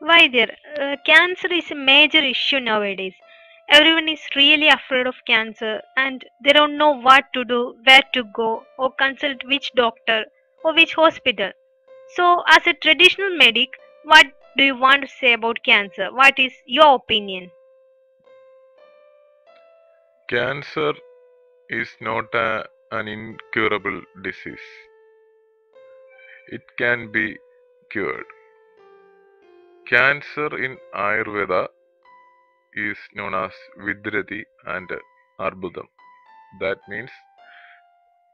Vaidyar, cancer is a major issue nowadays. Everyone is really afraid of cancer and they don't know what to do, where to go, or consult which doctor or which hospital. So, as a traditional medic, what do you want to say about cancer? What is your opinion? Cancer is not an incurable disease. It can be cured. Cancer in Ayurveda is known as Vidrati and Arbudam. That means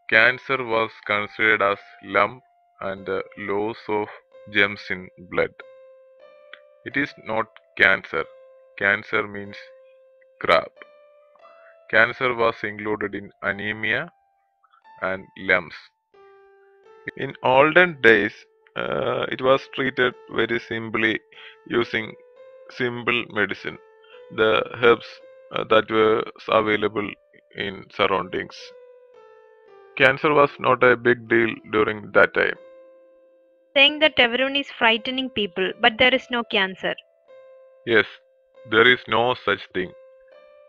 cancer was considered as lump and loss of germs in blood. It is not cancer. Cancer means crab. Cancer was included in anemia and lumps. In olden days, it was treated very simply using simple medicine, the herbs that were available in surroundings. Cancer was not a big deal during that time. Saying that everyone is frightening people, but there is no cancer. Yes, there is no such thing.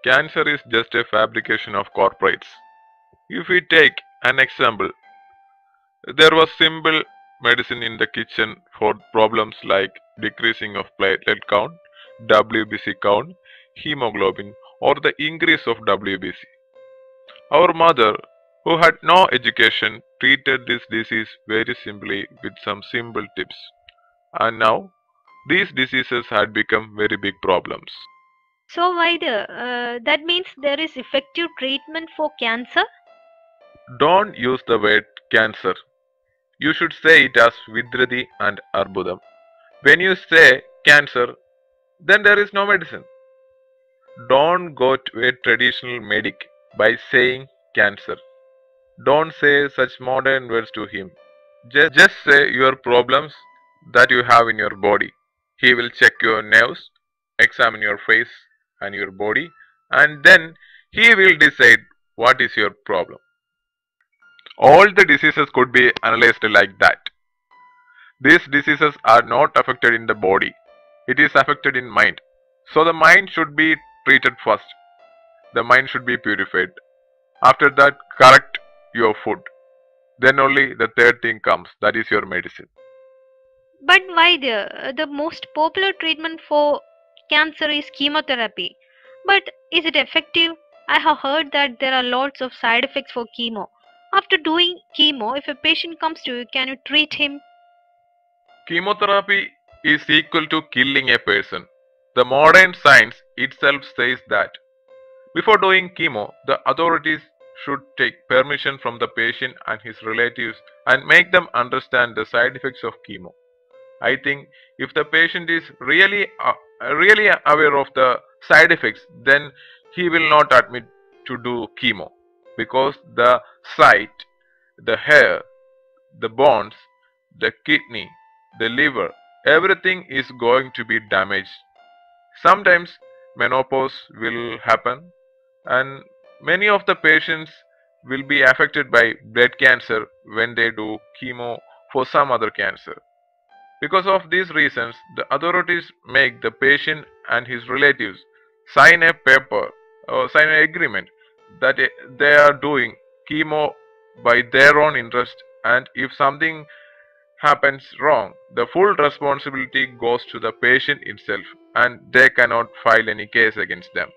Cancer is just a fabrication of corporates. If we take an example, there was simple medicine in the kitchen for problems like decreasing of platelet count, WBC count, hemoglobin, or the increase of WBC. Our mother, who had no education, treated this disease very simply with some simple tips. And now, these diseases had become very big problems. So, Vaidyar, that means there is effective treatment for cancer? Don't use the word cancer. You should say it as Vidrati and Arbudam. When you say cancer, then there is no medicine. Don't go to a traditional medic by saying cancer. Don't say such modern words to him. Just say your problems that you have in your body. He will check your nerves, examine your face and your body, and then he will decide what is your problem. All the diseases could be analyzed like that. These diseases are not affected in the body. It is affected in mind. So the mind should be treated first. The mind should be purified. After that, correct your food. Then only the third thing comes, that is your medicine. But Vaidyar, the most popular treatment for cancer is chemotherapy. But is it effective? I have heard that there are lots of side effects for chemo. After doing chemo, if a patient comes to you, can you treat him? Chemotherapy is equal to killing a person. The modern science itself says that. Before doing chemo, the authorities should take permission from the patient and his relatives and make them understand the side effects of chemo. I think if the patient is really aware of the side effects, then he will not admit to do chemo because the sight, the hair, the bones, the kidney, the liver, everything is going to be damaged. Sometimes menopause will happen and many of the patients will be affected by blood cancer when they do chemo for some other cancer. Because of these reasons, the authorities make the patient and his relatives sign a paper or sign an agreement that they are doing chemo by their own interest, and if something happens wrong, the full responsibility goes to the patient itself and they cannot file any case against them.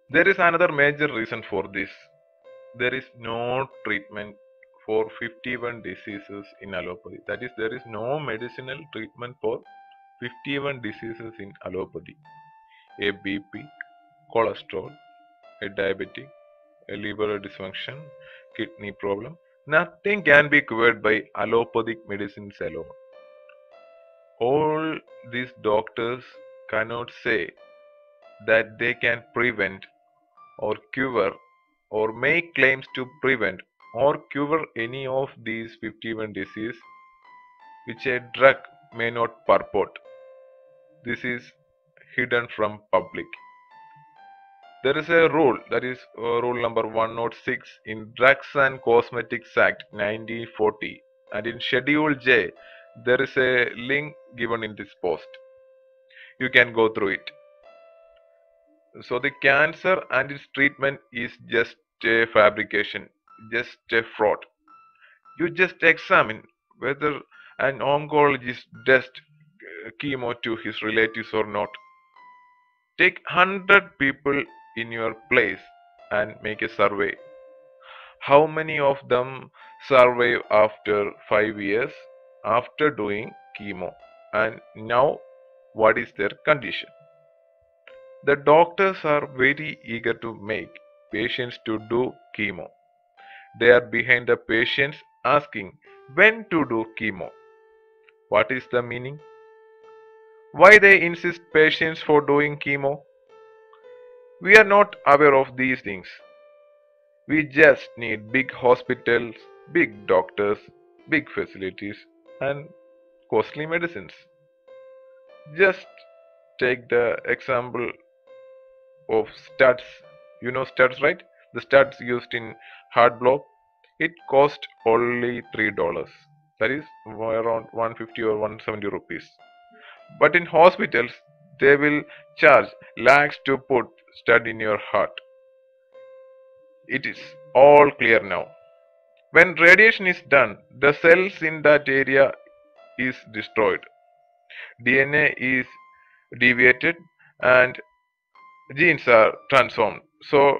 There is another major reason for this. There is no treatment for 51 diseases in allopathy. That is, there is no medicinal treatment for 51 diseases in allopathy. A BP, cholesterol, a diabetic, a liver dysfunction, kidney problem. Nothing can be cured by allopathic medicines alone. All these doctors cannot say that they can prevent or cure or make claims to prevent or cure any of these 51 diseases which a drug may not purport. This is hidden from public. There is a rule, that is rule number 106 in Drugs and Cosmetics Act 1940, and in Schedule J there is a link given in this post. You can go through it. So the cancer and its treatment is just a fabrication, just a fraud. You just examine whether an oncologist does chemo to his relatives or not. Take 100 people in your place and make a survey. How many of them survive after 5 years after doing chemo? And now, what is their condition? The doctors are very eager to make patients to do chemo. They are behind the patients asking when to do chemo. What is the meaning? Why they insist patients for doing chemo? We are not aware of these things. We just need big hospitals, big doctors, big facilities, and costly medicines. Just take the example of studs. You know studs, right? The studs used in heart block. It cost only $3. That is around 150 or 170 rupees. But in hospitals, they will charge lakhs to put stud in your heart. It is all clear now. When radiation is done, the cells in that area is destroyed. DNA is deviated and genes are transformed. So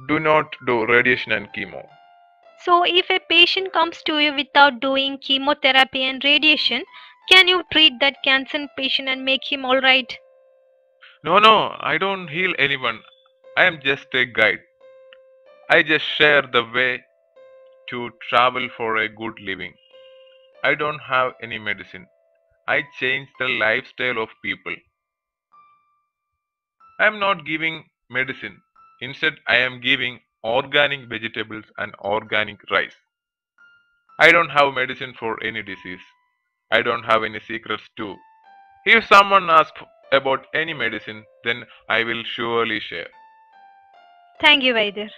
do not do radiation and chemo. So, if a patient comes to you without doing chemotherapy and radiation, can you treat that cancer patient and make him alright? No, I don't heal anyone. I am just a guide. I just share the way to travel for a good living. I don't have any medicine. I change the lifestyle of people. I am not giving medicine. Instead, I am giving organic vegetables and organic rice. I don't have medicine for any disease. I don't have any secrets too. If someone asks about any medicine, then I will surely share. Thank you, Vaidyar.